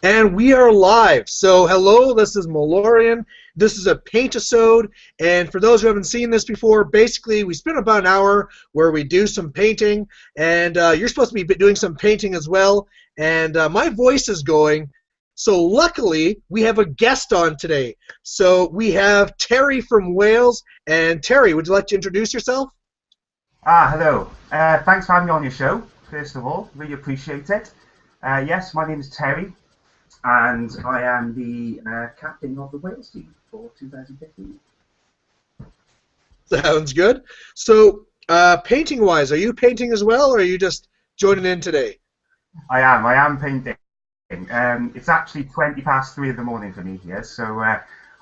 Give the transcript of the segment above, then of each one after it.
And we are live. So hello, this is Malorian. This is a Paintisode. And for those who haven't seen this before, basically we spend about an hour where we do some painting. And you're supposed to be doing some painting as well. And my voice is going. So luckily, we have a guest on today. So we have Terry from Wales. And Terry, would you like to introduce yourself? Hello. Thanks for having me on your show, first of all. Really appreciate it. Yes, my name is Terry, and I am the captain of the Wales team for 2015. Sounds good. So painting-wise, are you painting as well, or are you just joining in today? I am painting. It's actually 20 past 3 in the morning for me here, so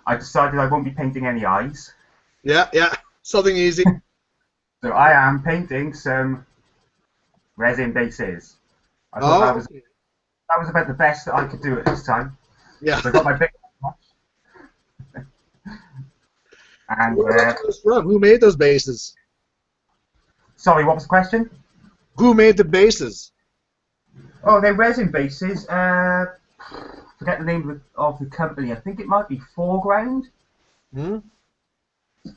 I decided I won't be painting any eyes. Yeah, something easy. So I am painting some resin bases. I thought that was about the best that I could do at this time. Yeah. So I got my big and Where was this from? Who made those bases? sorry, what was the question? Who made the bases? Oh, they're resin bases. Forget the name of the company. I think it might be Foreground. Hmm?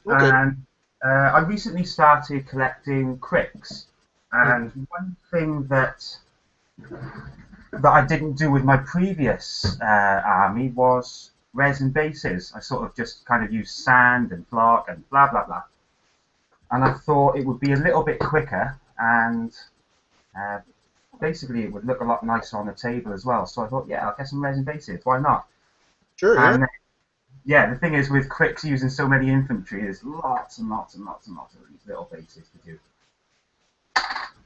Okay. And I recently started collecting cricks. And one thing that I didn't do with my previous army was resin bases. I sort of just kind of used sand and flock and blah blah blah. And I thought it would be a little bit quicker and basically it would look a lot nicer on the table as well. So I thought, yeah, I'll get some resin bases. Why not? Sure, yeah. And yeah, the thing is with cricks using so many infantry, there's lots and lots and lots and lots of these little bases to do.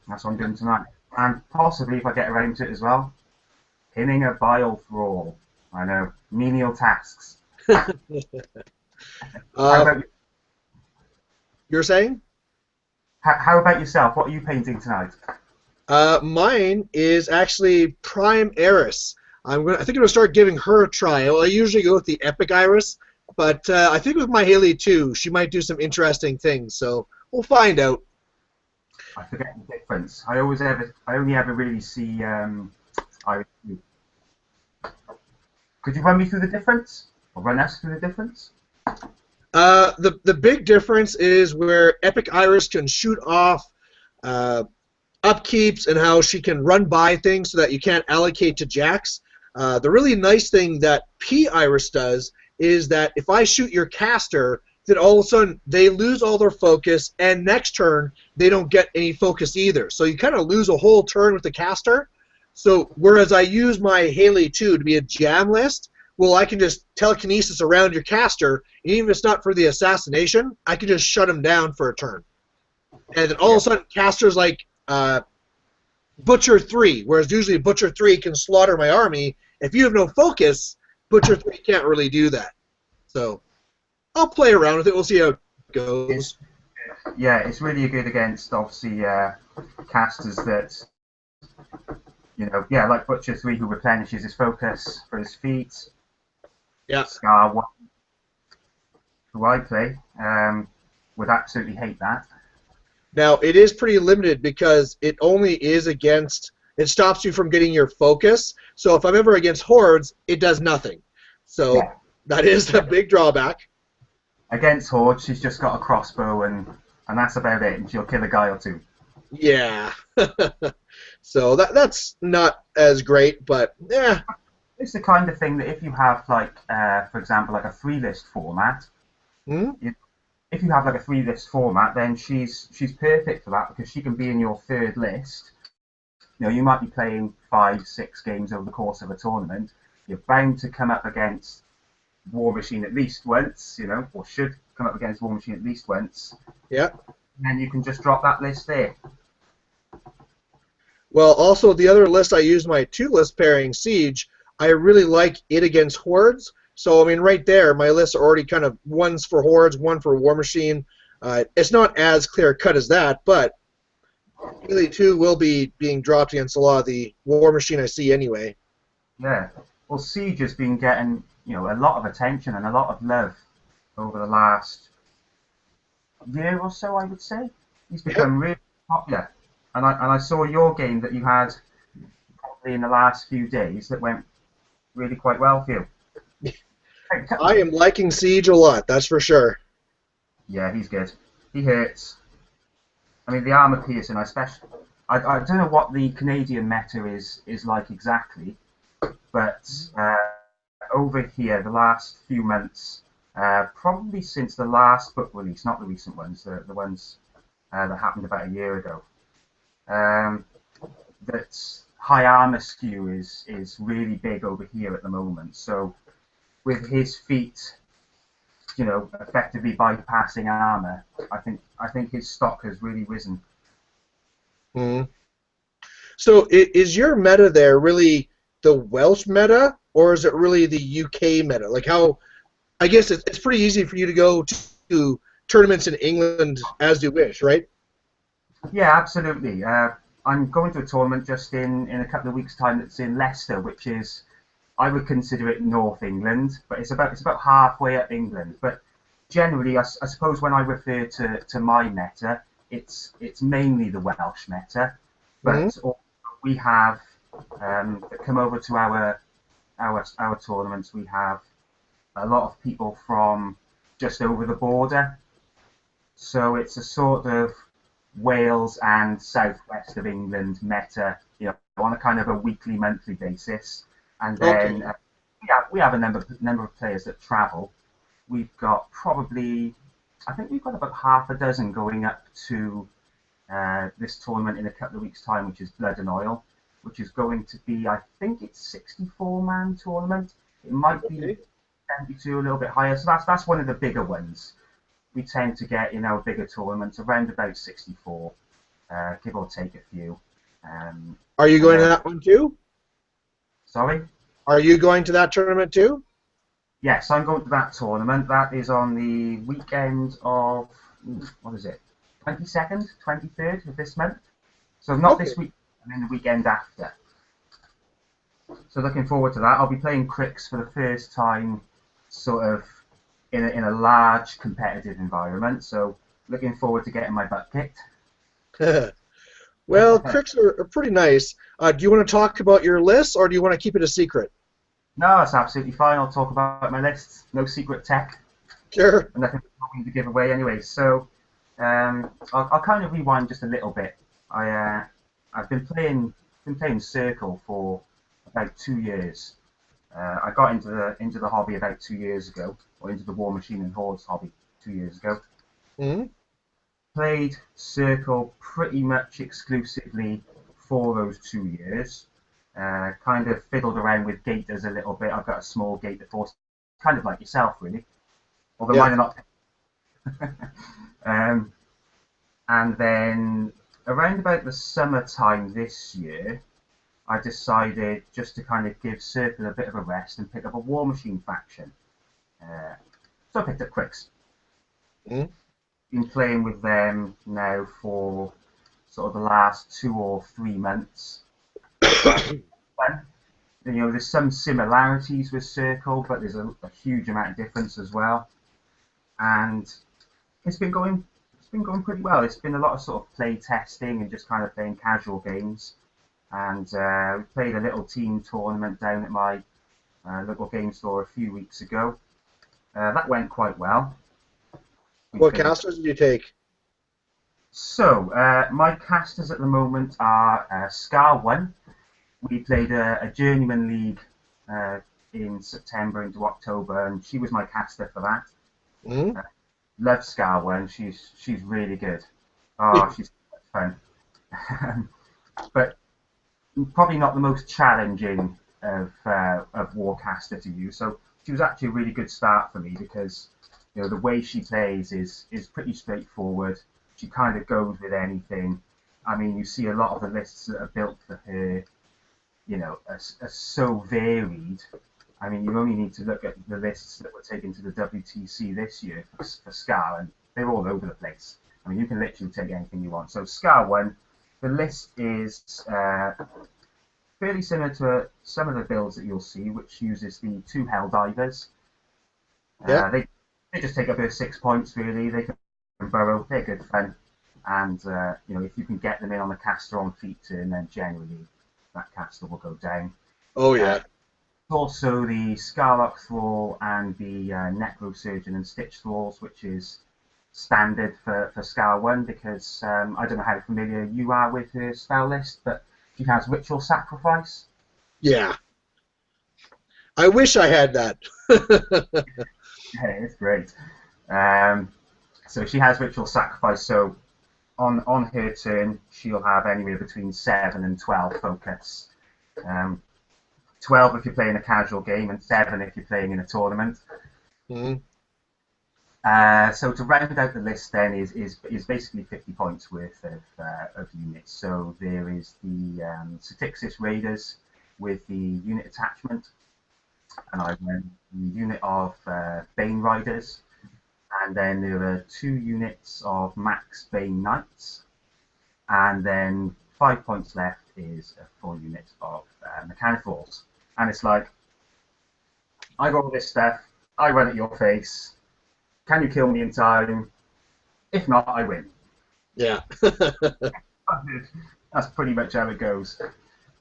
That's what I'm doing tonight. And possibly, if I get around to it as well, pinning a bile thrall. I know, menial tasks. How about, You're saying? how about yourself? What are you painting tonight? Mine is actually Prime Eris. I think I'm gonna start giving her a try. Well, I usually go with the Epic Iris, but I think with my Haley too, she might do some interesting things. So we'll find out. I forget the difference. I only ever really see Iris blue. Could you run me through the difference, or run us through the difference? The big difference is where Epic Iris can shoot off upkeeps and how she can run by things so that you can't allocate to jacks. The really nice thing that P Iris does is that if I shoot your caster, then all of a sudden they lose all their focus, and next turn they don't get any focus either. So you kind of lose a whole turn with the caster. So whereas I use my Haley 2 to be a jam list, well, I can just telekinesis around your caster, and even if it's not for the assassination, I can just shut him down for a turn. And then all of a sudden caster's like Butcher 3, whereas usually Butcher 3 can slaughter my army. If you have no focus, Butcher 3 can't really do that. So I'll play around with it. We'll see how it goes. Yeah, it's really good against, obviously, casters that, like Butcher 3, who replenishes his focus for his feet. Yeah. Scar 1, who I play, would absolutely hate that. Now, it is pretty limited because it only is against, it stops you from getting your focus. So if I'm ever against hordes, it does nothing. So Yeah. that is the big drawback. Against hordes, she's just got a crossbow, and that's about it, and she'll kill a guy or two. Yeah. So that's not as great, but yeah. It's the kind of thing that if you have, like, for example, like a 3-list format, if you have like a 3-list format, then she's perfect for that because she can be in your 3rd list. You might be playing 5-6 games over the course of a tournament. You're bound to come up against War Machine at least once, or should come up against War Machine at least once. Yeah. And then you can just drop that list there. Well, also the other list I use, my 2-list pairing, Siege, I really like it against hordes. So, I mean, right there, my lists are already kind of one's for hordes, one for War Machine. It's not as clear-cut as that, but Haley 2 will be being dropped against a lot of the War Machine I see anyway. Yeah. Well, Siege has been getting, a lot of attention and a lot of love over the last year or so, I would say. He's become really popular. And I saw your game that you had probably in the last few days that went really quite well for you. I am liking Siege a lot, that's for sure. Yeah, he's good. He hurts. I mean, the armor piercing, I don't know what the Canadian meta is like exactly, but over here, the last few months, probably since the last book release, not the recent ones, the ones that happened about a year ago, that high armor skew is really big over here at the moment. So with his feet, effectively bypassing armor, I think his stock has really risen. Mm. So is your meta there really the Welsh meta, or is it really the UK meta? Like how, I guess it's pretty easy for you to go to tournaments in England as you wish, right? Yeah, absolutely. I'm going to a tournament just in a couple of weeks' time that's in Leicester, which is, I would consider it North England, but it's about halfway up England. But generally, I suppose when I refer to my meta, it's mainly the Welsh meta. Mm-hmm. But we have that come over to our tournaments. We have a lot of people from just over the border, so it's a sort of Wales and southwest of England meta, on a kind of a weekly, monthly basis. And then Okay. we have a number of players that travel. We've got I think we've got about half a dozen going up to this tournament in a couple of weeks' time, which is Blood and Oil, which is going to be, I think it's 64-man tournament. It might be Okay. 72, a little bit higher. So that's one of the bigger ones. We tend to get, bigger tournaments around about 64, give or take a few. Are you And going to then, that one too? sorry? Are you going to that tournament too? Yes, I'm going to that tournament. That is on the weekend of, what is it, 22nd, 23rd of this month. So not Okay. this week, and then the weekend after. So looking forward to that. I'll be playing Cricks for the first time, sort of in a large competitive environment. So looking forward to getting my butt kicked. Well, cricks are pretty nice. Do you want to talk about your list, or do you want to keep it a secret? No, that's absolutely fine. I'll talk about my lists. No secret tech, Sure. and nothing to give away anyway. So I'll kind of rewind just a little bit. I've been playing Circle for about 2 years. I got into the hobby about 2 years ago, or into the War Machine and Hordes hobby 2 years ago. Mm-hmm. Played Circle pretty much exclusively for those 2 years. Kind of fiddled around with gators a little bit. I've got a small gator force, kind of like yourself, really. Although Yeah. mine are not. um, and then around about the summertime this year, I decided just to kind of give Circle a bit of a rest and pick up a War Machine faction. So I picked up Cricks. Mm-hmm. Been playing with them now for sort of the last 2 or 3 months. Fun. There's some similarities with Circle, but there's a huge amount of difference as well. And it's been going pretty well. It's been a lot of sort of play testing and just kind of playing casual games. And we played a little team tournament down at my local game store a few weeks ago. That went quite well. We What finished. casters did you take? So my casters at the moment are Scar 1. We played a journeyman league in September into October, and she was my caster for that. Mm-hmm. Love Scar 1. She's really good. Oh, she's fun. But probably not the most challenging of Warcaster to use. So she was actually a really good start for me because the way she plays is pretty straightforward. She kind of goes with anything. I mean, you see a lot of the lists that are built for her, are so varied. I mean, you only need to look at the lists that were taken to the WTC this year for Scar, and they're all over the place. I mean, you can literally take anything you want. So Scar 1, the list is fairly similar to some of the builds that you'll see, which uses the 2 Hell Divers. Yeah. They just take up their 6 points, really. They can burrow. They're good fun. And, if you can get them in on the caster on feet turn, then generally that caster will go down. Oh Uh, yeah. Also the Scarlock Thrall and the Necrosurgeon and Stitch Thralls, which is standard for Scar 1 because I don't know how familiar you are with her spell list, but she has Ritual Sacrifice. Yeah. I wish I had that. Yeah, it's great. So she has Ritual Sacrifice, so on her turn, she'll have anywhere between 7 and 12 focus. 12 if you're playing a casual game, and 7 if you're playing in a tournament. Mm-hmm. So to round out the list then is basically 50 points worth of units. So there is the Styxis Raiders with the unit attachment, and I went the unit of Bane Riders, and then there are 2 units of Max Bane Knights, and then 5 points left is a full unit of Mechanicals. And it's like, I got all this stuff, I run at your face, can you kill me in time? If not, I win. Yeah. That's pretty much how it goes.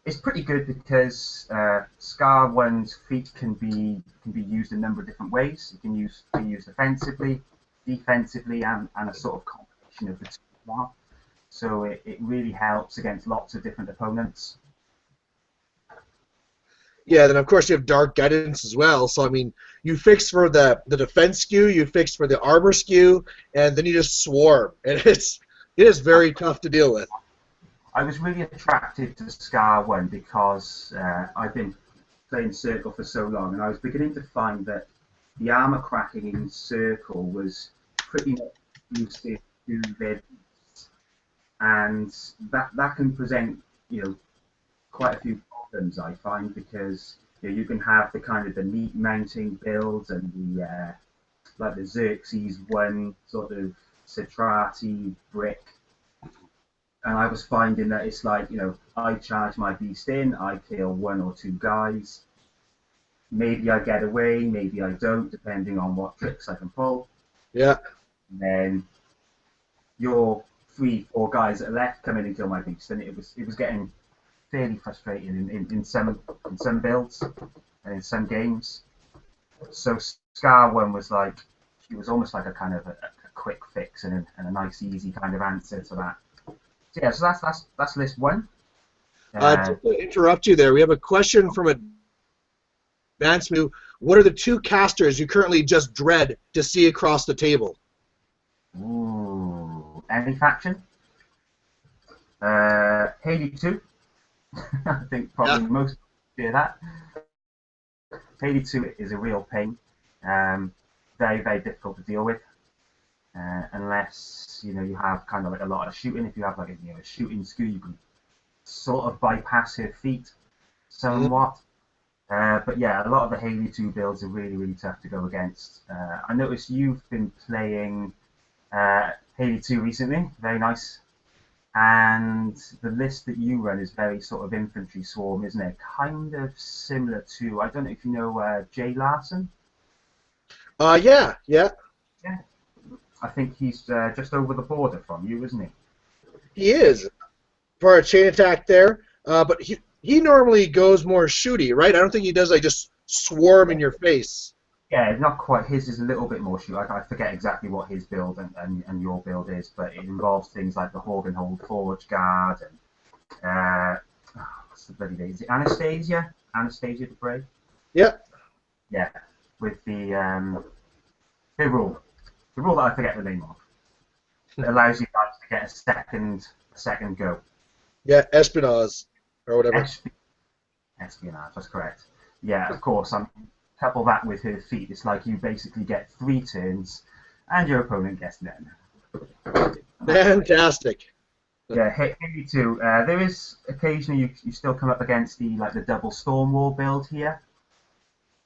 It's pretty good because Scar 1's feat can be used a number of different ways. It can be used offensively, defensively, and a sort of combination of the two as well. So it really helps against lots of different opponents. Yeah, then of course you have Dark Guidance as well. So I mean, you fix for the defense skew, you fix for the armor skew, and then you just swarm, and it is very tough to deal with. I was really attracted to Scar 1 because I've been playing Circle for so long, and I was beginning to find that the armor cracking in Circle was pretty much exclusive to their beasts, and that can present quite a few problems, I find, because you can have the kind of the neat mounting builds and the like the Xerxes 1 sort of Citrati brick. And I was finding that it's like, I charge my beast in, I kill 1 or 2 guys. Maybe I get away, maybe I don't, depending on what tricks I can pull. Yeah. And then your 3, 4 guys that are left come in and kill my beast, and it was getting fairly frustrating in some builds and in some games. So Scar 1 was like, it was almost like a kind of a quick fix and a nice easy kind of answer to that. So yeah, so that's list 1. Just to interrupt you there, we have a question from Advanced Move. What are the 2 casters you currently just dread to see across the table? Ooh, any faction? Haley 2. I think probably most hear that. Haley 2 is a real pain. Very, very difficult to deal with. Unless you have kind of like a lot of shooting. If you have like a shooting skew, you can sort of bypass her feet somewhat. But yeah, a lot of the Haley 2 builds are really, really tough to go against. I noticed you've been playing Haley 2 recently. Very nice. And the list that you run is very sort of infantry swarm, isn't it? Kind of similar to, I don't know if you know Jay Larson. Yeah. Yeah. I think he's just over the border from you, isn't he? He is for a chain attack there, but he normally goes more shooty, right? I don't think he does like just swarm in your face. Yeah, not quite. His is a little bit more shoot. I forget exactly what his build and your build is, but it involves things like the Horgenhold Forge Guard and what's the bloody name? Is it Anastasia? Anastasia the Brave? Yep. Yeah, with the rule that I forget the name of. It allows you guys to get a second go. Yeah, espionage or whatever. Espionage, that's correct. Yeah, of course. Couple that with her feet, it's like you basically get 3 turns, and your opponent gets none. Fantastic. Yeah, Haley 2. There is occasionally you still come up against the double Stormwall build here.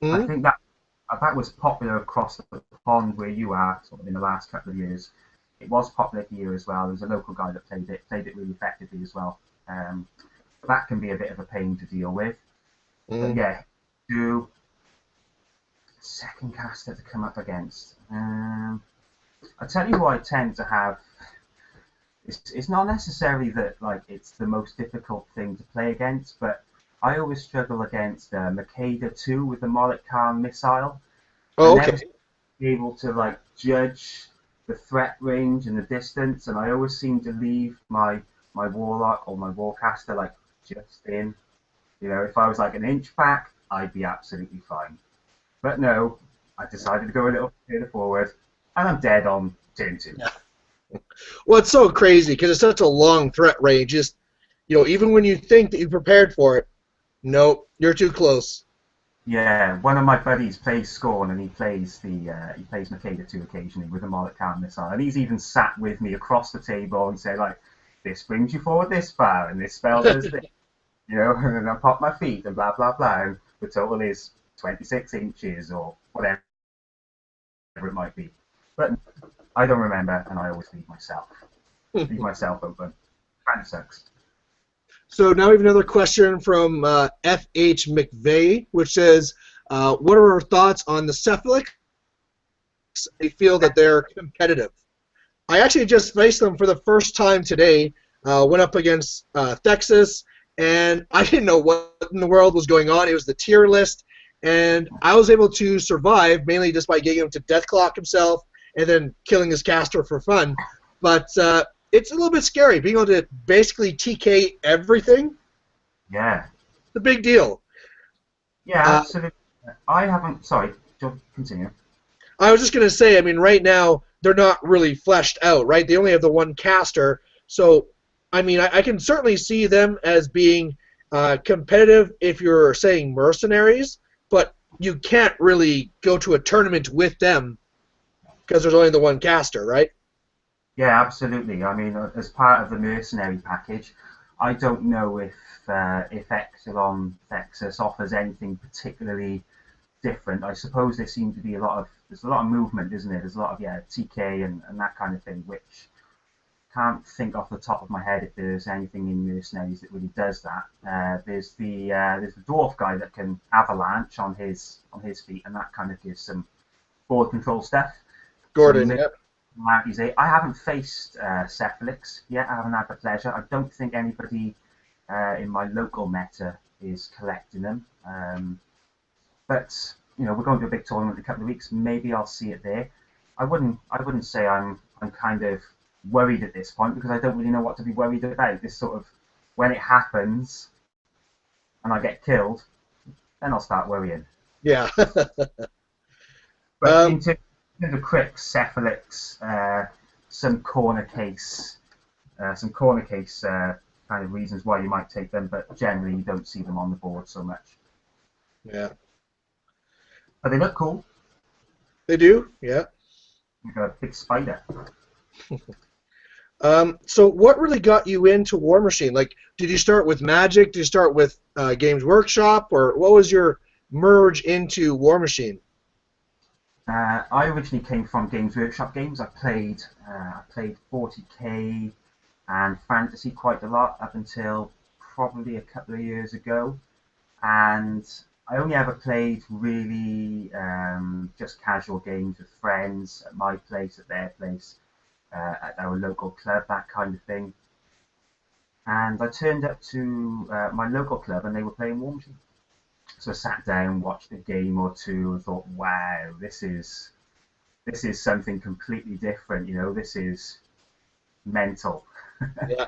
I think that was popular across the pond where you are, sort of in the last couple of years. It was popular here as well. There's a local guy that played it really effectively as well. That can be a bit of a pain to deal with. But yeah, second caster to come up against. I tell you who I tend to have. It's not necessarily that like it's the most difficult thing to play against, but I always struggle against Makeda 2 with the Molotov missile. I Oh, never okay. seem to be able to like judge the threat range and the distance, and I always seem to leave my warlock or my warcaster like just in. You know, if I was like an inch back, I'd be absolutely fine. But no, I decided to go a little further forward, and I'm dead on turn 2. Well, it's so crazy because it's such a long threat range. Just, even when you think that you prepared for it, nope, you're too close. Yeah, one of my buddies plays Scorn, and he plays Makeda 2 occasionally with a Molotov missile, and he's even sat with me across the table and said like, "This brings you forward this far, and this spell does this," and then I pop my feet and blah blah blah, and the total is 26 inches or whatever it might be. But I don't remember, and I always leave myself open. Kind of sucks. So now we have another question from F.H. McVeigh, which says, what are our thoughts on the Cephalics? They feel that they're competitive. I actually just faced them for the first time today, went up against Thexus, and I didn't know what in the world was going on. It was the tier list, and I was able to survive mainly just by getting him to Deathclock himself and then killing his caster for fun. But it's a little bit scary, being able to basically TK everything. Yeah. It's a big deal. Yeah, absolutely. I haven't. Sorry, continue. I was just going to say, I mean, right now, they're not really fleshed out, right? They only have the one caster. So, I mean, I can certainly see them as being competitive if you're saying mercenaries, but you can't really go to a tournament with them because there's only the one caster, right? Yeah, absolutely. I mean, as part of the mercenary package, I don't know if Epsilon Texas offers anything particularly different. I suppose there's a lot of movement, isn't it? There's a lot of TK and that kind of thing, which can't think off the top of my head if there's anything in mercenaries that really does that. There's the dwarf guy that can avalanche on his feet, and that kind of gives some board control stuff. Gordon, yep. I haven't faced Cephalix yet. I haven't had the pleasure. I don't think anybody in my local meta is collecting them. But we're going to a big tournament in a couple of weeks. Maybe I'll see it there. I wouldn't say I'm kind of worried at this point because I don't really know what to be worried about. This sort of when it happens and I get killed, then I'll start worrying. Yeah. But in terms of quick Cephalix, some corner case kind of reasons why you might take them, but generally you don't see them on the board so much. Yeah. But they look cool. They do, yeah. You've got a big spider. So what really got you into War Machine? Like, did you start with Magic? Did you start with Games Workshop? Or what was your merge into War Machine? I originally came from Games Workshop games. I played 40k and Fantasy quite a lot up until probably a couple of years ago. And I only ever played really just casual games with friends at my place, at their place, at our local club, that kind of thing. And I turned up to my local club and they were playing War Machine. So I sat down, watched a game or two, and thought, "Wow, this is something completely different. This is mental. Yeah.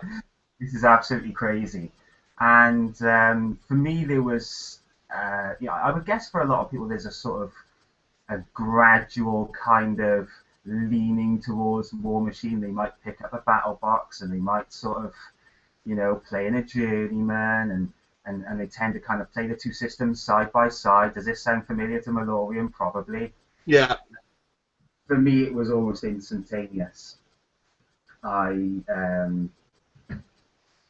This is absolutely crazy." And for me, there was, I would guess for a lot of people, there's a sort of a gradual kind of leaning towards War Machine. They might pick up a battle box and they might sort of, play in a journeyman and they tend to kind of play the two systems side by side. Does this sound familiar to Malorian? Probably. Yeah. For me, it was almost instantaneous. I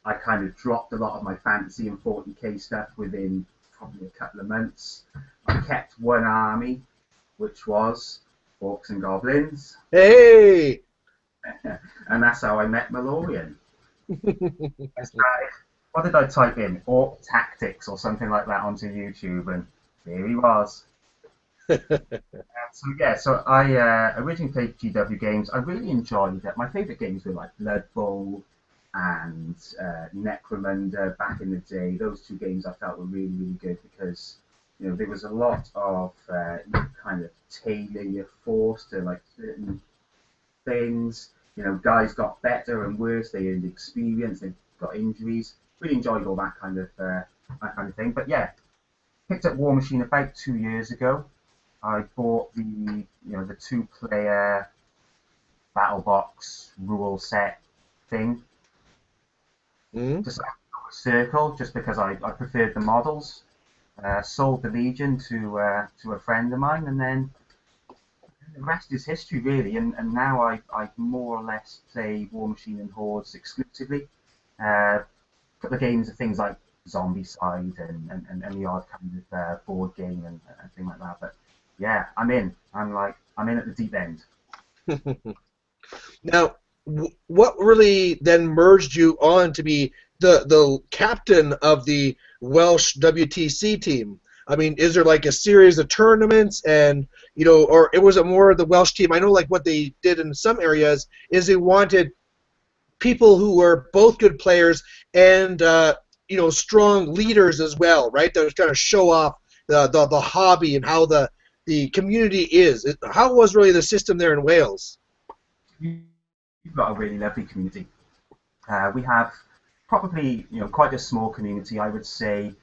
kind of dropped a lot of my fantasy and 40k stuff within probably a couple of months. I kept one army, which was Orcs and Goblins. Hey! And that's how I met Malorian. What did I type in? Orc Tactics or something like that onto YouTube, and there he was. So I originally played GW games. I really enjoyed it. My favourite games were like Blood Bowl, and Necromunda back in the day. Those two games I felt were really, really good because there was a lot of you kind of tailor your force to like certain things. Guys got better and worse. They earned experience. They got injuries. Really enjoyed all that kind of thing. But yeah, picked up War Machine about 2 years ago. I bought the the 2-player battle box rule set thing. Just like a circle, just because I preferred the models. Sold the Legion to a friend of mine, and then the rest is history, really. And now I more or less play War Machine and Hordes exclusively. A couple of games of things like Zombicide and the odd kind of board game and thing like that. But yeah, I'm in. I'm in at the deep end. Now, what really then merged you on to be the captain of the Welsh WTC team? I mean, is there like a series of tournaments and, or it was more of the Welsh team? I know like what they did in some areas is they wanted people who were both good players and, strong leaders as well, right? That was kind of show off the hobby and how the community is. How was really the system there in Wales? You've got a really lovely community. We have probably quite a small community, I would say,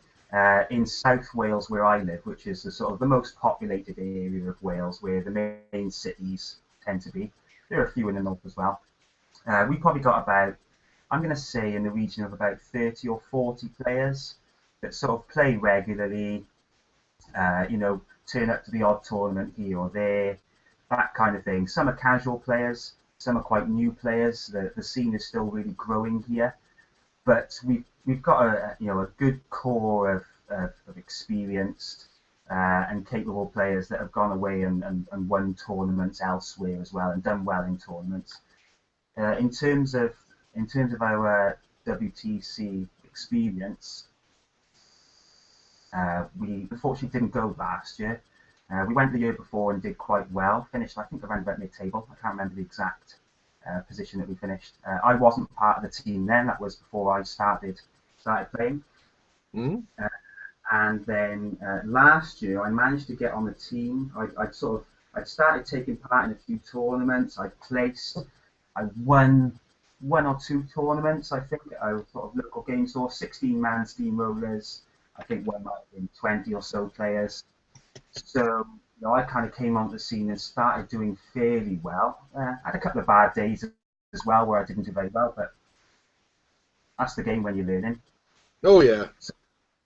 in South Wales where I live, which is the most populated area of Wales, where the main cities tend to be. There are a few in the north as well. We probably got about, I'm going to say, in the region of about 30 or 40 players that sort of play regularly, turn up to the odd tournament here or there, that kind of thing. Some are casual players. Some are quite new players. The scene is still really growing here, but we've got a good core of experienced and capable players that have gone away and won tournaments elsewhere as well and done well in tournaments. In terms of our WTC experience, we unfortunately didn't go last year. We went the year before and did quite well. Finished, I think, around about mid-table. I can't remember the exact position that we finished. I wasn't part of the team then. That was before I started playing. And then last year, I managed to get on the team. I'd started taking part in a few tournaments. I won one or two tournaments. I think I was sort of local game store, 16-man steamrollers. I think one might have been 20 or so players. So I kind of came onto the scene and started doing fairly well. I had a couple of bad days as well where I didn't do very well, but that's the game when you're learning. Oh yeah. So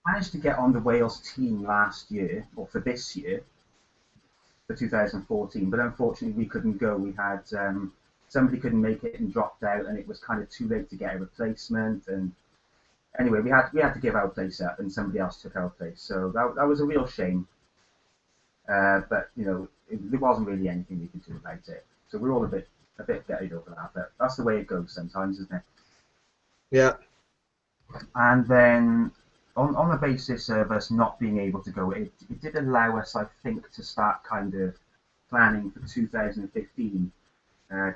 I managed to get on the Wales team last year, or for this year, for 2014, but unfortunately we couldn't go. We had somebody couldn't make it and dropped out, and it was kind of too late to get a replacement. And anyway, we had to give our place up, and somebody else took our place. So that was a real shame. But there wasn't really anything we could do about it. So we're all a bit gutted over that. But that's the way it goes sometimes, isn't it? Yeah. And then on the basis of us not being able to go, it did allow us, I think, to start kind of planning for 2015.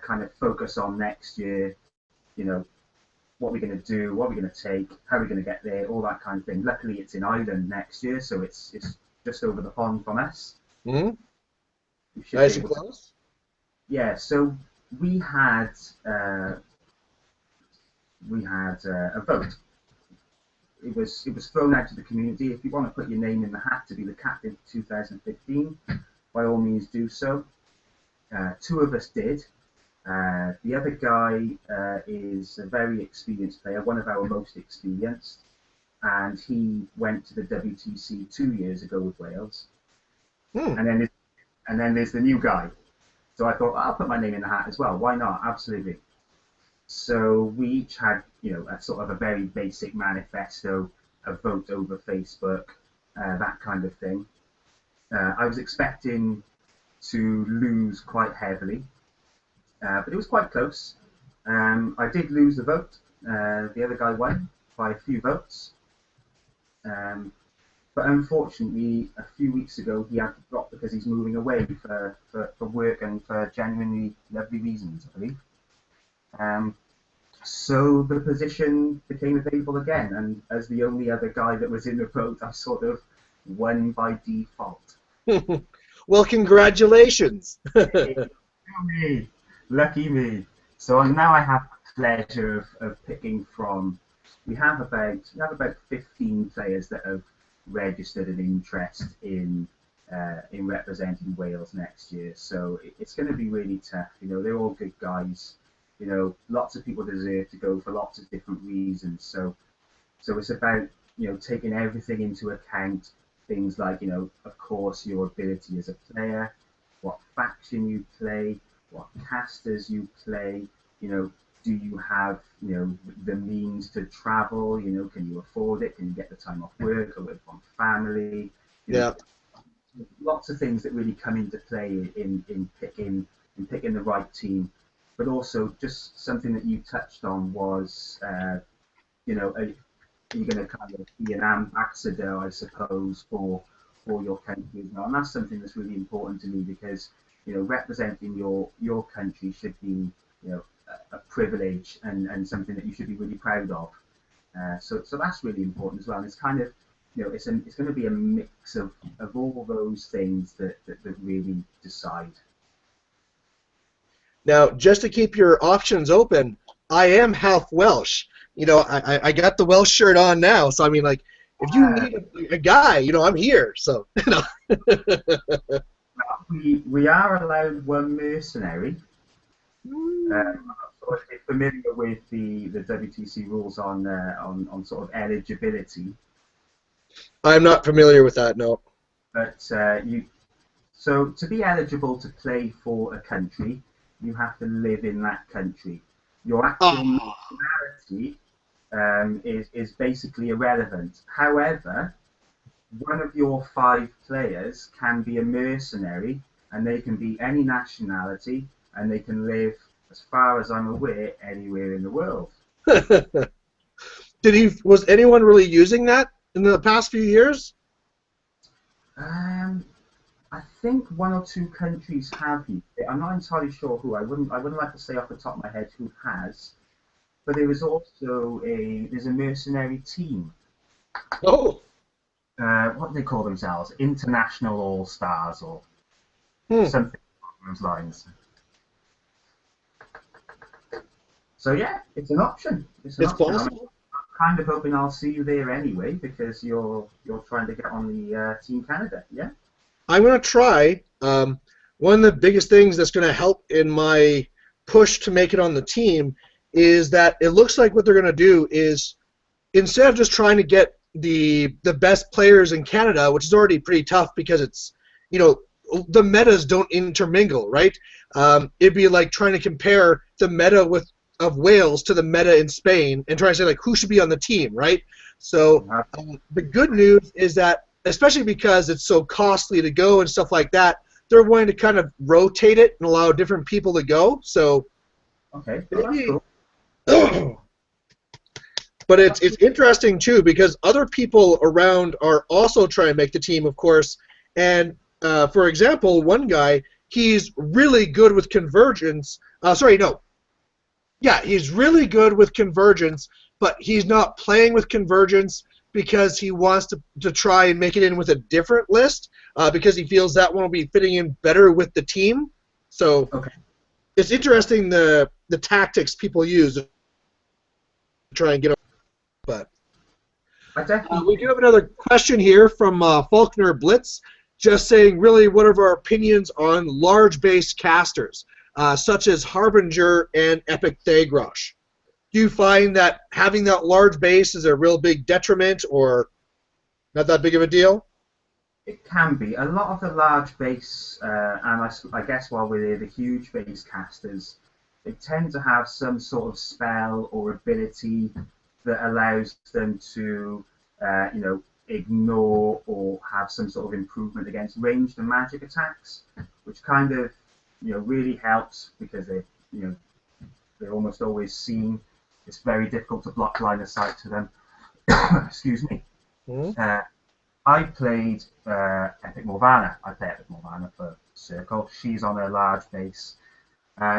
Kind of focus on next year. What we're going to do, what we're going to take, how we're going to get there, all that kind of thing. Luckily, it's in Ireland next year, so it's just over the pond from us. Nice and close. Yeah, so we had a vote. It was thrown out to the community. If you want to put your name in the hat to be the captain for 2015, by all means do so. Two of us did. The other guy is a very experienced player, one of our most experienced, and he went to the WTC 2 years ago with Wales. And then there's the new guy. So I thought, I'll put my name in the hat as well. Why not? Absolutely. So we each had, a sort of a very basic manifesto, a vote over Facebook, that kind of thing. I was expecting to lose quite heavily, but it was quite close. I did lose the vote. The other guy won by a few votes. But unfortunately, a few weeks ago, he had to drop because he's moving away for work and for genuinely lovely reasons, I believe. So the position became available again, and as the only other guy that was in the boat, I sort of won by default. Well, congratulations. Me, lucky me. So now I have the pleasure of picking from. We have about 15 players that have registered an interest in representing Wales next year. So it's going to be really tough. You know, they're all good guys. You know, lots of people deserve to go for lots of different reasons. So it's about, you know, taking everything into account. Things like, you know, of course, your ability as a player, what faction you play, what casters you play. You know, do you have, you know, the means to travel? You know, can you afford it? Can you get the time off work, away from family? You know, Yeah. lots of things that really come into play in picking the right team. But also, just something that you touched on was, you know, you're going to kind of be an ambassador, I suppose, for your country as well. And that's something that's really important to me because, you know, representing your country should be, you know, a privilege and something that you should be really proud of. So that's really important as well. And it's kind of, you know, it's going to be a mix of all those things that really decide. Now, just to keep your options open, I am half Welsh. You know, I got the Welsh shirt on now, so I mean, like, if you need a guy, you know, I'm here. So, you know. We are allowed one mercenary. I'm not sure if you're familiar with the WTC rules on sort of eligibility. I'm not familiar with that, no. But so to be eligible to play for a country, you have to live in that country. Your actual nationality is basically irrelevant. However, one of your 5 players can be a mercenary, and they can be any nationality, and they can live, as far as I'm aware, anywhere in the world. Was anyone really using that in the past few years? I think 1 or 2 countries have used it. I'm not entirely sure who. I wouldn't like to say off the top of my head who has. But there is also there's a mercenary team. Oh. What do they call themselves? International All Stars or something along those lines. So yeah, it's an option. It's possible. I'm kind of hoping I'll see you there anyway because you're trying to get on the Team Canada. Yeah. I'm going to try. One of the biggest things that's going to help in my push to make it on the team is that it looks like what they're going to do is, instead of just trying to get the best players in Canada, which is already pretty tough because it's, you know, the metas don't intermingle, right? It'd be like trying to compare the meta of Wales to the meta in Spain and trying to say, like, who should be on the team, right? So the good news is that, especially because it's so costly to go and stuff like that, they're going to kind of rotate it and allow different people to go. So, okay, well, that's cool. But it's interesting too because other people around are also trying to make the team, of course. And for example, one guy, he's really good with convergence. He's really good with convergence, but he's not playing with convergence because he wants to try and make it in with a different list because he feels that one will be fitting in better with the team. So It's interesting the tactics people use to try and get over. But we do have another question here from Faulkner Blitz, just saying, really, what are our opinions on large base casters, such as Harbinger and Epic Thagrosh? Do you find that having that large base is a real big detriment or not that big of a deal? It can be. A lot of the large base, and I guess while we're there, the huge base casters, they tend to have some sort of spell or ability that allows them to, you know, ignore or have some sort of improvement against ranged and magic attacks, which kind of, you know, really helps because they're almost always seen. It's very difficult to block line of sight to them. Excuse me. I played Epic Morvana. I play Epic Morvana for Circle. She's on a large base.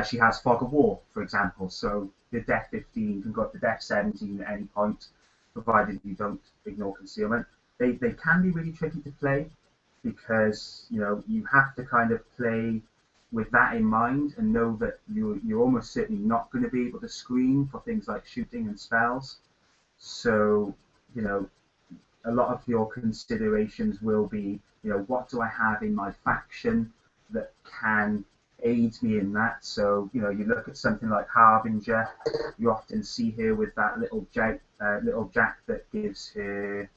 She has Fog of War, for example, so the Def 15 can go up to Def 17 at any point, provided you don't ignore concealment. They can be really tricky to play because you have to kind of play with that in mind and know that you're almost certainly not going to be able to screen for things like shooting and spells. So a lot of your considerations will be, what do I have in my faction that can aid me in that? So, you look at something like Harbinger. You often see her with that little jack that gives her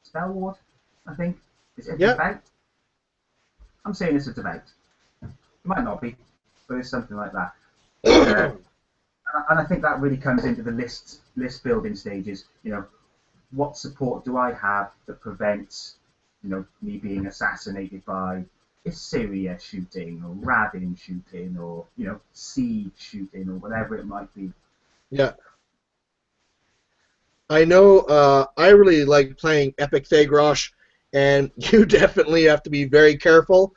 spell ward, I think. Is it a devout? I'm saying it's a devout. It might not be, but it's something like that. And I think that really comes into the list building stages. What support do I have that prevents, me being assassinated by Assyria shooting or Radin shooting or, Siege shooting or whatever it might be. Yeah. I know I really like playing Epic Thagrosh, and you definitely have to be very careful.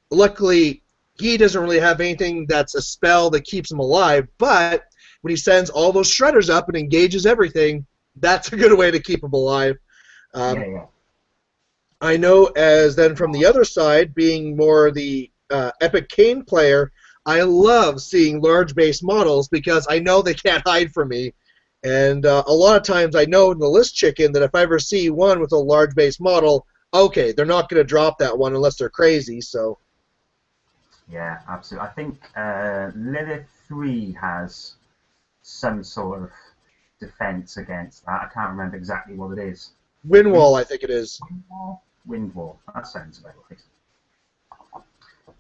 Luckily, he doesn't really have anything that's a spell that keeps him alive, but when he sends all those shredders up and engages everything, that's a good way to keep him alive. Yeah. I know as then from the other side, being more the Epic Kane player, I love seeing large base models because I know they can't hide from me. And a lot of times I know in the list chicken that if I ever see one with a large base model, okay, they're not going to drop that one unless they're crazy. So. Yeah, absolutely. I think Lilith 3 has some sort of defense against that. I can't remember exactly what it is. Windwall, I think it is. Windwall. That sounds about right.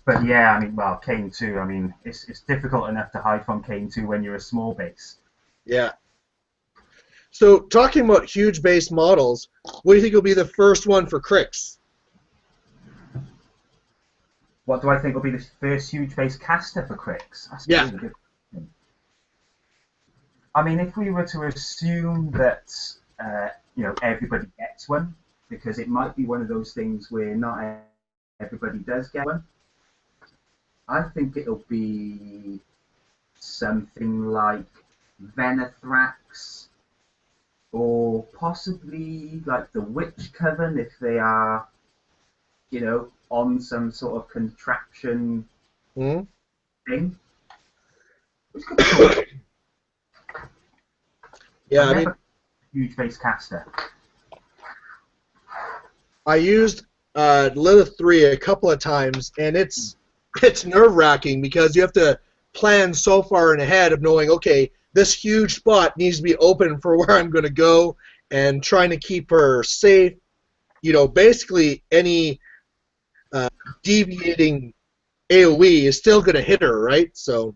But yeah, I mean, well, Kane 2, I mean, it's difficult enough to hide from Kane 2 when you're a small base. Yeah. So, talking about huge base models, what do you think will be the first one for Crix? What do I think will be the first huge base caster for Crix? That's a really good question. I mean, if we were to assume that everybody gets one, because it might be one of those things where not everybody does get one, I think it'll be something like Venathrax, or possibly like the Witch Coven if they are, on some sort of contraption thing. Which could be cool. Yeah, I mean, huge base caster. I used Lilith 3 a couple of times, and it's nerve-wracking because you have to plan so far in ahead of knowing, okay, this huge spot needs to be open for where I'm going to go, and trying to keep her safe. Basically any deviating AoE is still going to hit her, right? So.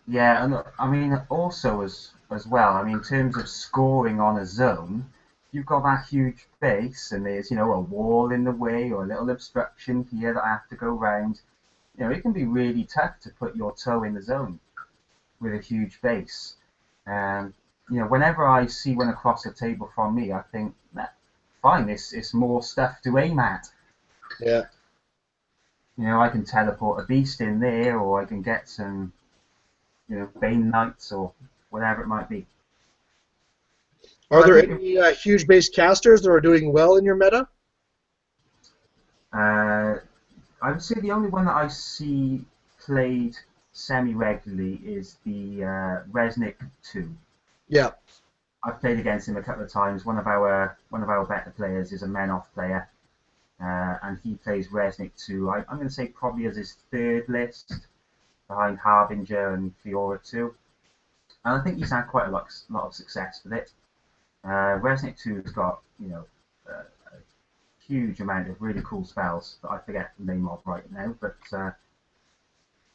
Yeah, and I mean also as well. I mean, in terms of scoring on a zone, you've got that huge base, and there's a wall in the way or a little obstruction here that I have to go round. It can be really tough to put your toe in the zone with a huge base. Whenever I see one across the table from me, I think, fine, it's more stuff to aim at. Yeah. I can teleport a beast in there, or I can get some, Bane Knights or whatever it might be. Are there any huge base casters that are doing well in your meta? I would say the only one that I see played semi-regularly is the Resnick 2. Yeah. I've played against him a couple of times. One of our better players is a men-off player, and he plays Resnick 2. I'm going to say probably as his third list, behind Harbinger and Fiora 2. And I think he's had quite a lot of success with it. Resnick 2 has got, a huge amount of really cool spells that I forget the name of right now, but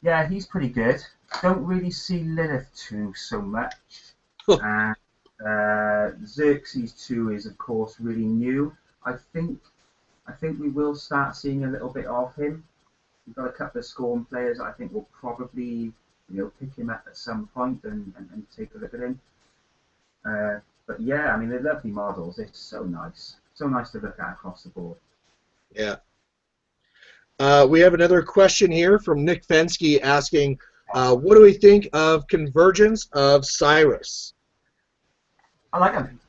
yeah, he's pretty good. Don't really see Lilith 2 so much. And Xerxes 2 is of course really new. I think we will start seeing a little bit of him. We've got a couple of Scorn players that I think will probably pick him up at some point and take a look at him. But yeah, I mean, they're lovely models. They're so nice to look at across the board. Yeah. We have another question here from Nick Fensky asking, what do we think of convergence of Cyrus? I like them.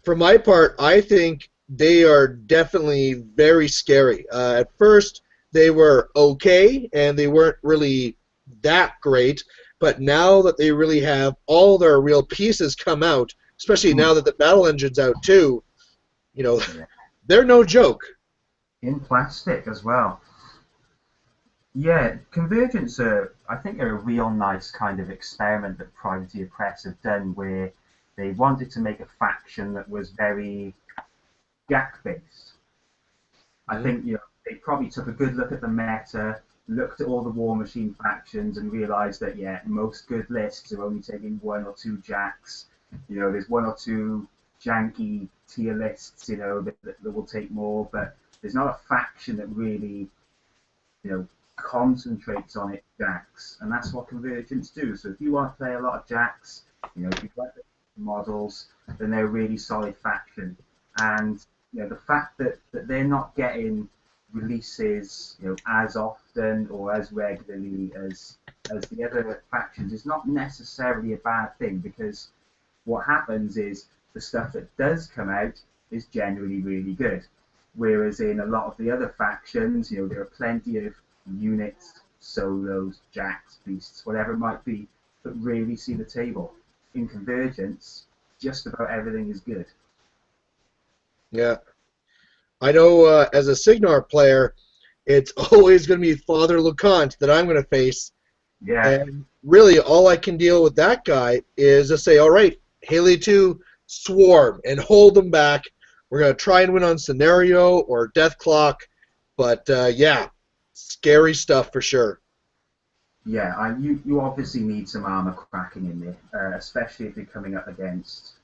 For my part, I think they are definitely very scary. At first, they were okay, and they weren't really that great, but now that they really have all their real pieces come out, especially now that the battle engine's out too, you know, Yeah. they're no joke. In plastic as well. Yeah, Convergence I think are a real nice kind of experiment that Privateer Press have done where they wanted to make a faction that was very Jack-based. I think they probably took a good look at the meta, looked at all the War Machine factions, and realised that most good lists are only taking 1 or 2 Jacks. There's 1 or 2 janky tier lists, that will take more, but there's not a faction that really, concentrates on it Jacks, and that's what Convergence do. So if you want to play a lot of Jacks, if you like the models, then they're a really solid faction. And the fact that they're not getting releases as often or as regularly as the other factions is not necessarily a bad thing, because what happens is the stuff that does come out is generally really good. Whereas in a lot of the other factions, there are plenty of units, solos, jacks, beasts, whatever it might be, that really see the table. In Convergence, just about everything is good. Yeah. I know as a Signar player, it's always going to be Father LeConte that I'm going to face. Yeah. And really, all I can deal with that guy is to say, all right, Haley 2, swarm, and hold them back. We're going to try and win on scenario or death clock. But, yeah, scary stuff for sure. Yeah, you obviously need some armor cracking in there, especially if you're coming up against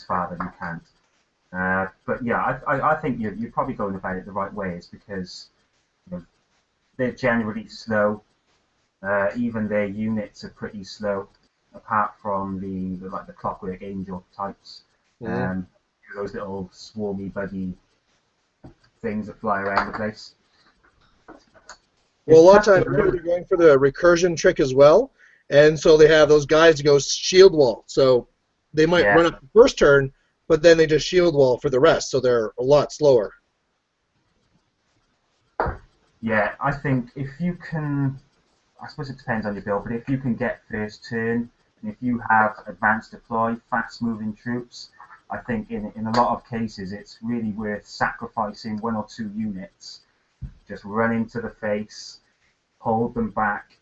Father LeConte. But yeah, I think you're probably going about it the right way. It's because they're generally slow. Even their units are pretty slow, apart from the Clockwork Angel types. Those little swarmy buddy things that fly around the place. Well, a lot of times they're going for the recursion trick as well, and so they have those guys to go shield wall. So they might run up the first turn, but then they just shield wall for the rest, so they're a lot slower. Yeah, I think if you can, I suppose it depends on your build, but if you can get first turn, and if you have advanced deploy, fast-moving troops, I think in a lot of cases it's really worth sacrificing 1 or 2 units, just run into the face, hold them back,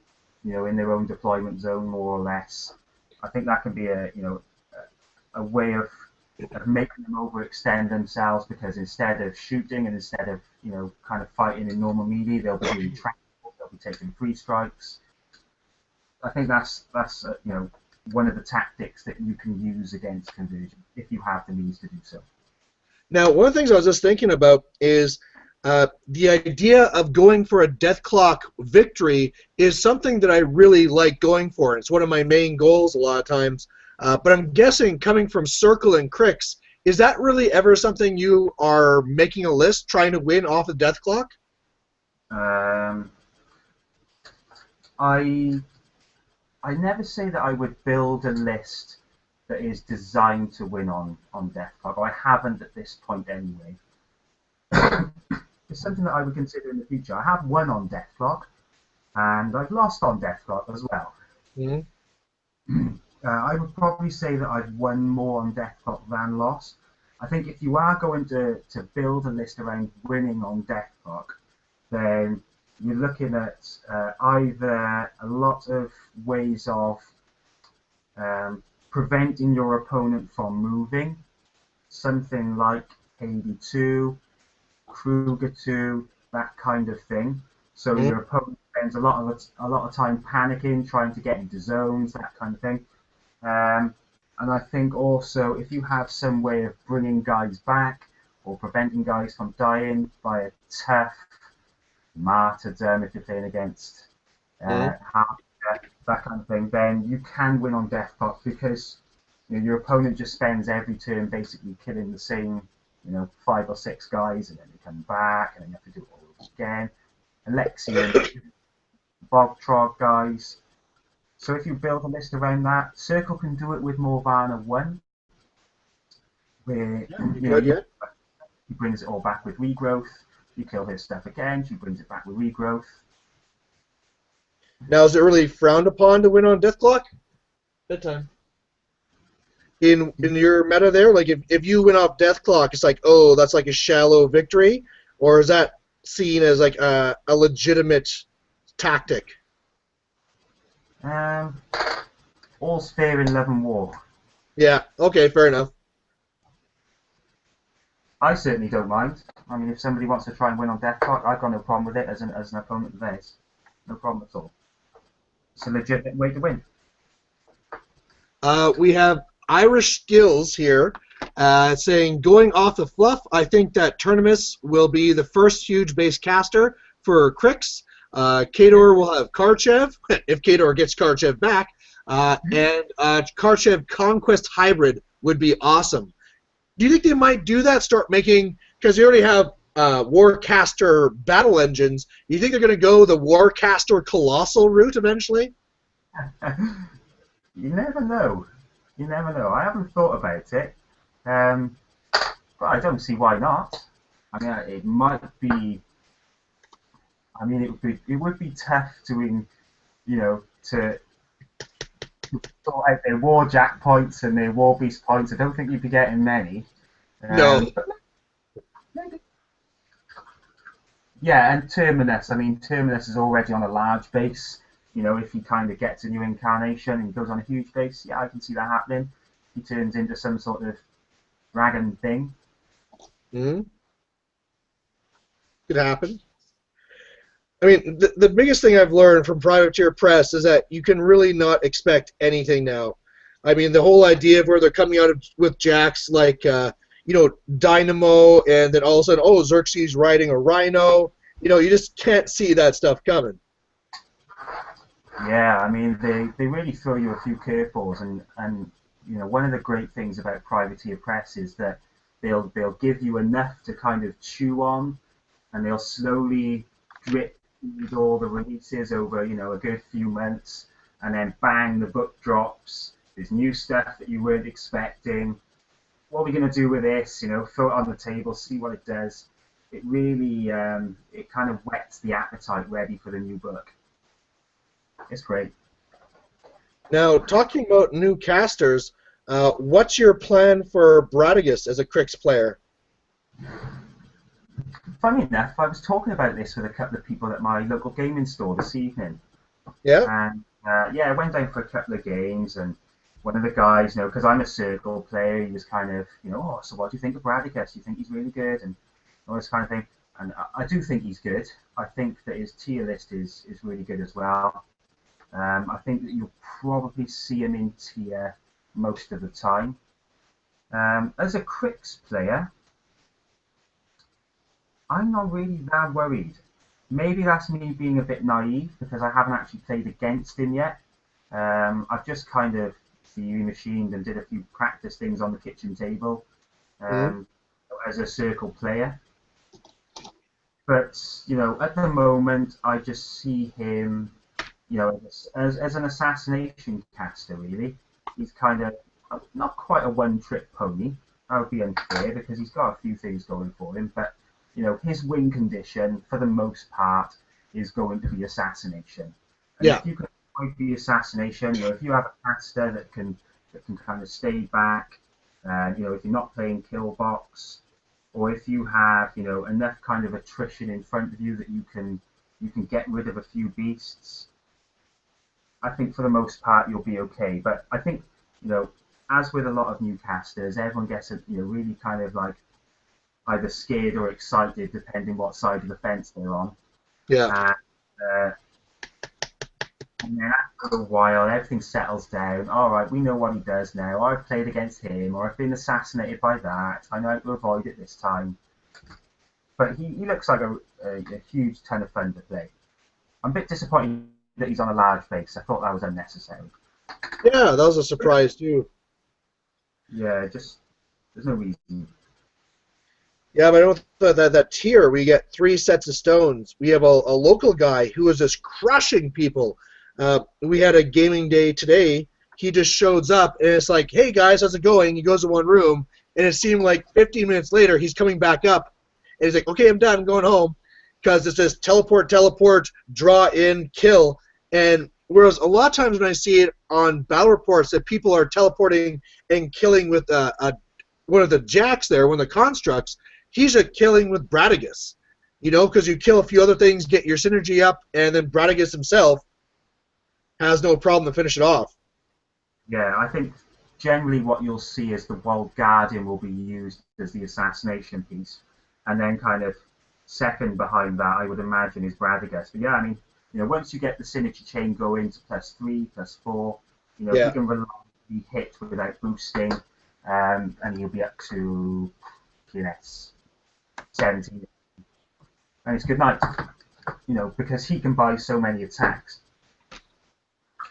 in their own deployment zone more or less. I think that can be a way of making them overextend themselves, because instead of shooting and instead of kind of fighting in normal melee, they'll be doing transport, they'll be taking free strikes. I think that's one of the tactics that you can use against Convergence if you have the means to do so. Now, one of the things I was just thinking about is the idea of going for a death clock victory is something that I really like going for. It's one of my main goals a lot of times. But I'm guessing, coming from Circle and Crix, is that really ever something you are making a list, trying to win off the death clock? I never say that I would build a list that is designed to win on death clock, or I haven't at this point anyway. It's something that I would consider in the future. I have won on death clock, and I've lost on death clock as well. Mm-hmm. I would probably say that I've won more on death clock than lost. I think if you are going to build a list around winning on death clock, then you're looking at either a lot of ways of preventing your opponent from moving, something like Haley 2, Kruger 2, that kind of thing. So your opponent spends a lot of time panicking, trying to get into zones, that kind of thing. And I think also if you have some way of bringing guys back or preventing guys from dying by a tough martyrdom, if you're playing against that kind of thing, then you can win on death clock, because your opponent just spends every turn basically killing the same 5 or 6 guys, and then they come back and then you have to do it all again. Alexian, Bog Trog guys. So if you build a list around that, Circle can do it with Morvana 1, where Good, yeah. he brings it all back with regrowth. You kill his stuff again, she brings it back with regrowth. Now, is it really frowned upon to win on Death Clock? Bedtime. In your meta there, like if you win off Death Clock, it's like, oh, that's like a shallow victory, or is that seen as like a legitimate tactic? All's fair in love and war. Yeah. Okay. Fair enough. I certainly don't mind. I mean, if somebody wants to try and win on Death Clock, I've got no problem with it as an opponent of theirs. No problem at all. It's a legitimate way to win. We have Irish Skills here saying, going off the fluff, I think that Turnimus will be the first huge base caster for Crix. Kador will have Karchev, if Kador gets Karchev back, and Karchev Conquest Hybrid would be awesome. Do you think they might do that, start making, because they already have Warcaster battle engines, do you think they're going to go the Warcaster Colossal route eventually? You never know. You never know. I haven't thought about it, but I don't see why not. I mean, it might be. I mean, it would be tough to sort out their Warjack points and their Warbeast points. I don't think you'd be getting many. No. Maybe. Yeah, and Terminus. I mean, Terminus is already on a large base. You know, if he kind of gets a new incarnation and goes on a huge base, yeah, I can see that happening. He turns into some sort of dragon thing. Mm-hmm. Could happen. I mean, the biggest thing I've learned from Privateer Press is that you can really not expect anything now. I mean, the whole idea of where they're coming out with jacks like, Dynamo, and then all of a sudden, oh, Xerxes riding a Rhino. You know, you just can't see that stuff coming. Yeah, I mean, they really throw you a few curveballs, and you know, one of the great things about Privateer Press is that they'll give you enough to kind of chew on, and they'll slowly drip feed all the releases over, you know, a good few months, and then bang, the book drops. There's new stuff that you weren't expecting. What are we going to do with this? You know, throw it on the table, see what it does. It really, it kind of whets the appetite ready for the new book. It's great. Now, talking about new casters, what's your plan for Bradigus as a Crix player? Funny enough, I was talking about this with a couple of people at my local gaming store this evening. Yeah? And, I went down for a couple of games, and one of the guys, you know, because I'm a Circle player, he was kind of, you know, oh, so what do you think of Bradigus? Do you think he's really good? And all this kind of thing. And I do think he's good. I think that his tier list is really good as well. I think that you'll probably see him in tier most of the time. As a Crix player, I'm not really that worried. Maybe that's me being a bit naive because I haven't actually played against him yet. I've just kind of theory machined and did a few practice things on the kitchen table as a Circle player. But, you know, at the moment, I just see him, you know, as an assassination caster, really. He's kind of not quite a one-trick pony. That would be unfair because he's got a few things going for him. But, you know, his win condition, for the most part, is going to be assassination. And if you can avoid the assassination, you know, if you have a caster that can kind of stay back, you know, if you're not playing kill box, or if you have, you know, enough kind of attrition in front of you that you can get rid of a few beasts, I think for the most part you'll be okay. But I think, you know, as with a lot of new casters, everyone gets really kind of like either scared or excited depending what side of the fence they're on. Yeah. And then after a while, everything settles down. All right, we know what he does now. I've played against him, or I've been assassinated by that. I know how to avoid it this time. But he looks like a huge ton of fun to play. I'm a bit disappointed that he's on a large base. I thought that was unnecessary. Yeah, that was a surprise too. Yeah, just there's no reason. Yeah, but I don't that tier we get 3 sets of stones. We have a local guy who is just crushing people. We had a gaming day today. He just shows up and it's like, hey guys, how's it going? He goes to one room and it seemed like 15 minutes later he's coming back up and he's like, okay, I'm done, I'm going home, because it says teleport, draw in, kill. And whereas a lot of times when I see it on battle reports that people are teleporting and killing with one of the jacks there, one of the constructs, he's a killing with Bradigus, because you kill a few other things, get your synergy up, and then Bradigus himself has no problem to finish it off. Yeah, I think generally what you'll see is the World Guardian will be used as the assassination piece, and then kind of second behind that, I would imagine, is Bradigus. But yeah, I mean, once you get the synergy chain going to +3, +4, Yeah. he can reliably hit without boosting, and he'll be up to PNS 17. And it's good night, because he can buy so many attacks.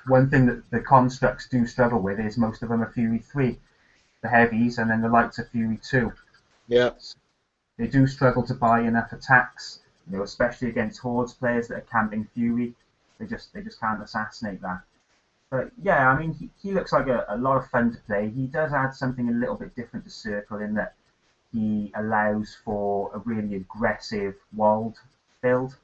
One thing that the constructs do struggle with is most of them are Fury 3, the heavies, and then the lights are Fury 2. Yeah. They do struggle to buy enough attacks, especially against Hordes players that are camping Fury. They just can't assassinate that. But yeah, I mean, he looks like a lot of fun to play. He does add something a little bit different to Circle in that he allows for a really aggressive walled build.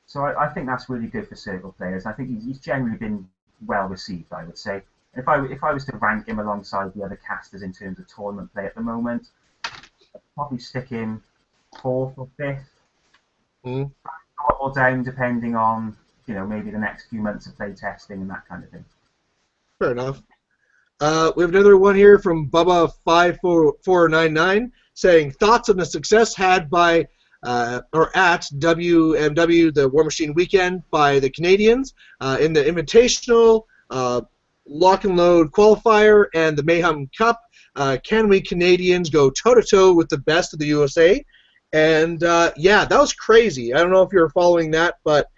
So I think that's really good for Circle players. I think he's generally been well received, I would say. If I was to rank him alongside the other casters in terms of tournament play at the moment, I'd probably stick him 4th or 5th. Up or down depending on, maybe the next few months of play testing and that kind of thing. Fair enough. We have another one here from Bubba54499 saying thoughts on the success had by or at WMW, the War Machine Weekend, by the Canadians in the Invitational, Lock and Load Qualifier, and the Mayhem Cup. Can we Canadians go toe-to-toe with the best of the USA? And yeah, that was crazy. I don't know if you were following that, but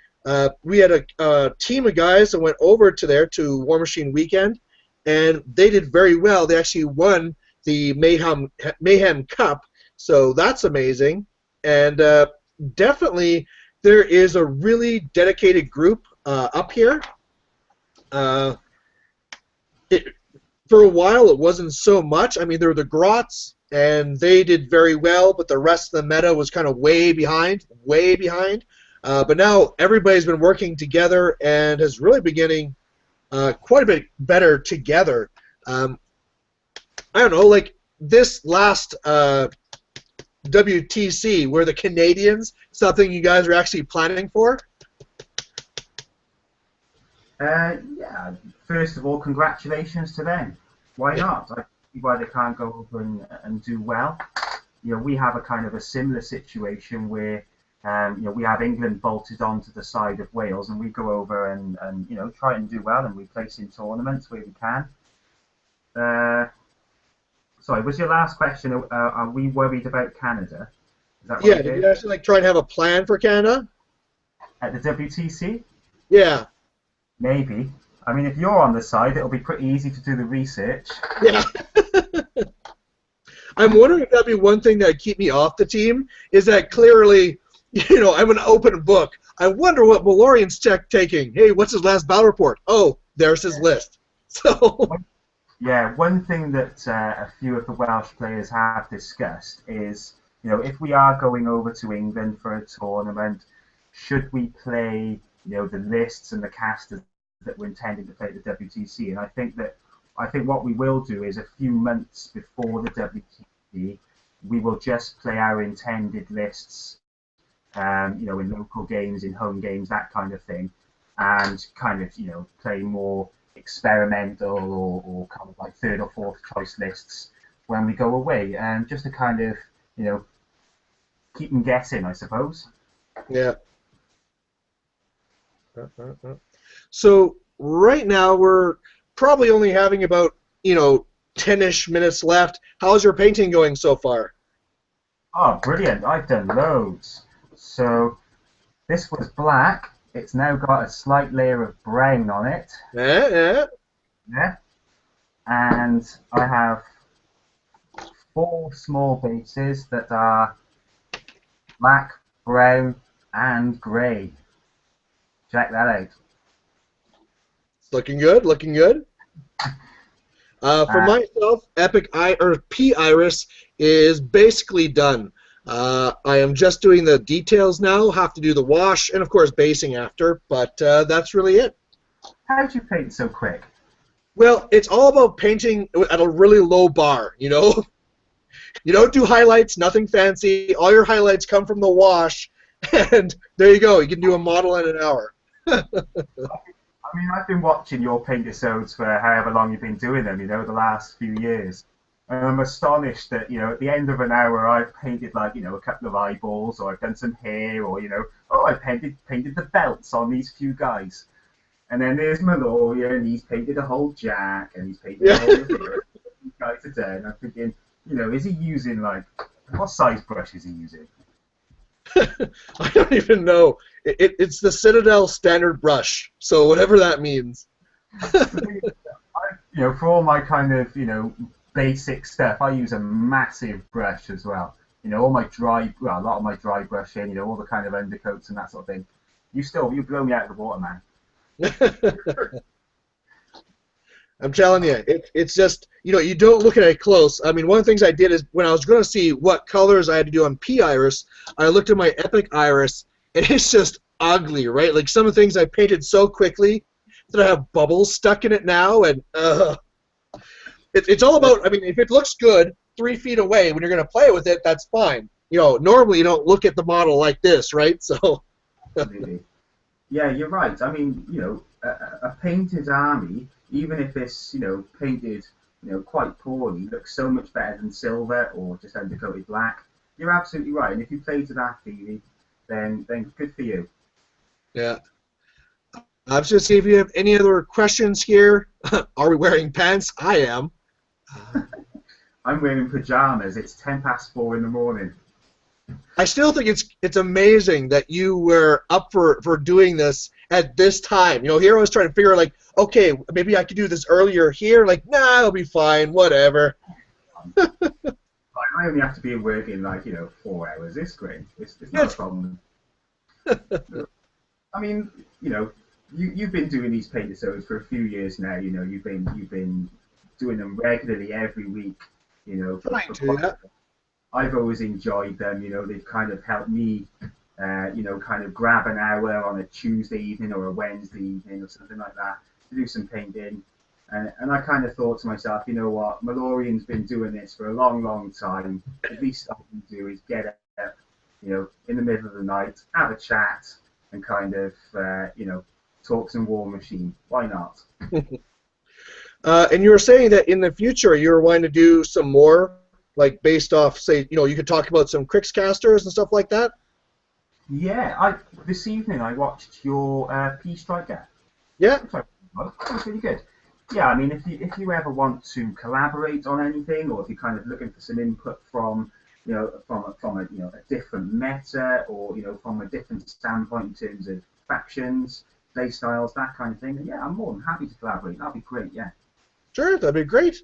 we had a team of guys that went over to War Machine Weekend, and they did very well. They actually won the Mayhem Cup, so that's amazing. And definitely there is a really dedicated group up here. For a while it wasn't so much. I mean, there were the Grots, and they did very well, but the rest of the meta was kind of way behind. But now everybody's been working together and has really been getting quite a bit better together. I don't know, like this last WTC, were the Canadians something you guys are actually planning for? Yeah. First of all, congratulations to them. Why not? I see why they can't go over and do well. We have a kind of a similar situation where we have England bolted onto the side of Wales, and we go over and try and do well, and we place in tournaments where we can. Sorry, was your last question, are we worried about Canada? Is that what Yeah, did you actually try and have a plan for Canada? At the WTC? Yeah. Maybe. I mean, if you're on the side, it'll be pretty easy to do the research. Yeah. I'm wondering if that'd be one thing that'd keep me off the team, is that clearly, I'm an open book. I wonder what Valorian's taking. Hey, what's his last battle report? Oh, there's his list. So... Yeah, one thing that a few of the Welsh players have discussed is, if we are going over to England for a tournament, should we play, the lists and the casters that we're intending to play at the WTC? And I think what we will do is a few months before the WTC, we will just play our intended lists, in local games, in home games, that kind of thing, and kind of, play more experimental or kind of like 3rd or 4th choice lists when we go away, and just to kind of keep them guessing, I suppose. Yeah. So right now we're probably only having about 10-ish minutes left. How's your painting going so far? Oh, brilliant! I've done loads. So this was black. It's now got a slight layer of brown on it. Yeah. And I have 4 small bases that are black, brown, and grey. Check that out. It's looking good, looking good. For myself, P Iris is basically done. I am just doing the details now, have to do the wash, and of course basing after, but that's really it. How do you paint so quick? Well, it's all about painting at a really low bar, you know? You don't do highlights, nothing fancy. All your highlights come from the wash, and there you go. You can do a model in an hour. I mean, I've been watching your Paintisodes for however long you've been doing them, you know, the last few years. And I'm astonished that, you know, at the end of an hour I've painted, like, you know, a couple of eyeballs, or I've done some hair, or, you know, oh, I painted the belts on these few guys. And then there's Maloria, and he's painted a whole jack, and he's painted a whole hair. These guys are done. I'm thinking, you know, is he using, like, what size brush is he using? I don't even know. It's the Citadel standard brush, so whatever that means. You know, for all my kind of, you know, basic stuff, I use a massive brush as well. You know, all my a lot of my dry brushing, you know, all the kind of undercoats and that sort of thing. You blow me out of the water, man. I'm telling you, it's just, you know, you don't look at it close. I mean, one of the things I did is when I was going to see what colors I had to do on P Iris, I looked at my Epic Iris, and it's just ugly, right? Like some of the things I painted so quickly that I have bubbles stuck in it now, and it's all about, I mean, if it looks good 3 feet away when you're going to play with it, that's fine. You know, normally you don't look at the model like this, right? So. Yeah, you're right. I mean, you know, a painted army, even if it's, you know, painted, you know, quite poorly, looks so much better than silver or just undercoated black. You're absolutely right. And if you play to that feeling, then good for you. Yeah. I was just see if you have any other questions here. Are we wearing pants? I am. I'm wearing pajamas. It's 4:10 in the morning. I still think it's amazing that you were up for doing this at this time. You know, here I was trying to figure like, okay, maybe I could do this earlier here. Like, nah, it'll be fine, whatever. I only have to be working like, you know, 4 hours. It's great. It's not a problem. I mean, you know, you've been doing these Paintisodes for a few years now. You know, you've been doing them regularly every week. You know, I've always enjoyed them. You know, they've kind of helped me, you know, kind of grab an hour on a Tuesday evening or a Wednesday evening or something like that to do some painting. And I kind of thought to myself, you know what, Malorian's been doing this for a long, long time. The least I can do is get up, you know, in the middle of the night, have a chat, and kind of, you know, talk some War Machine. Why not? And you were saying that in the future you're wanting to do some more, like based off, say, you know, you could talk about some Crixcasters and stuff like that? Yeah, this evening I watched your P Striker. Yeah. That was really good. Yeah, I mean, if you ever want to collaborate on anything, or if you're kind of looking for some input from, you know, from a you know, a different meta, or, you know, from a different standpoint in terms of factions, play styles, that kind of thing, then yeah, I'm more than happy to collaborate. That'd be great. Yeah. Sure, that'd be great.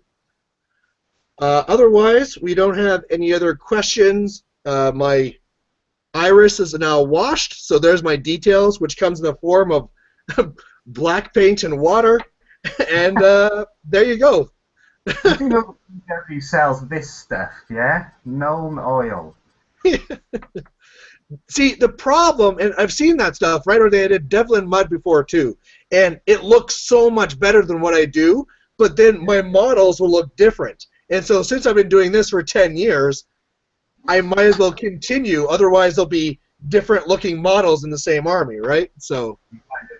Otherwise, we don't have any other questions. My iris is now washed, so there's my details, which comes in the form of black paint and water. And there you go. You know who sells this stuff, yeah? Known oil. See, the problem, and I've seen that stuff, right, or they did Devlin Mud before too, and it looks so much better than what I do, but then my models will look different. And so since I've been doing this for 10 years, I might as well continue, otherwise there'll be different looking models in the same army, right? So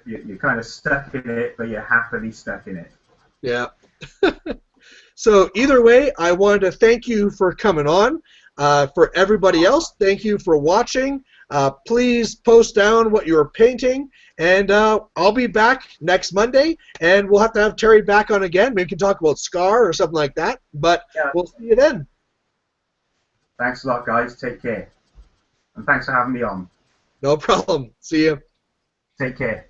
you're kind of stuck in it, but you're happily stuck in it. Yeah. So either way, I wanted to thank you for coming on. For everybody else, thank you for watching. Please post down what you're painting, and I'll be back next Monday, and we'll have to have Terry back on again. Maybe we can talk about Scar or something like that, but yeah. We'll see you then. Thanks a lot, guys. Take care. And thanks for having me on. No problem. See you. Take care.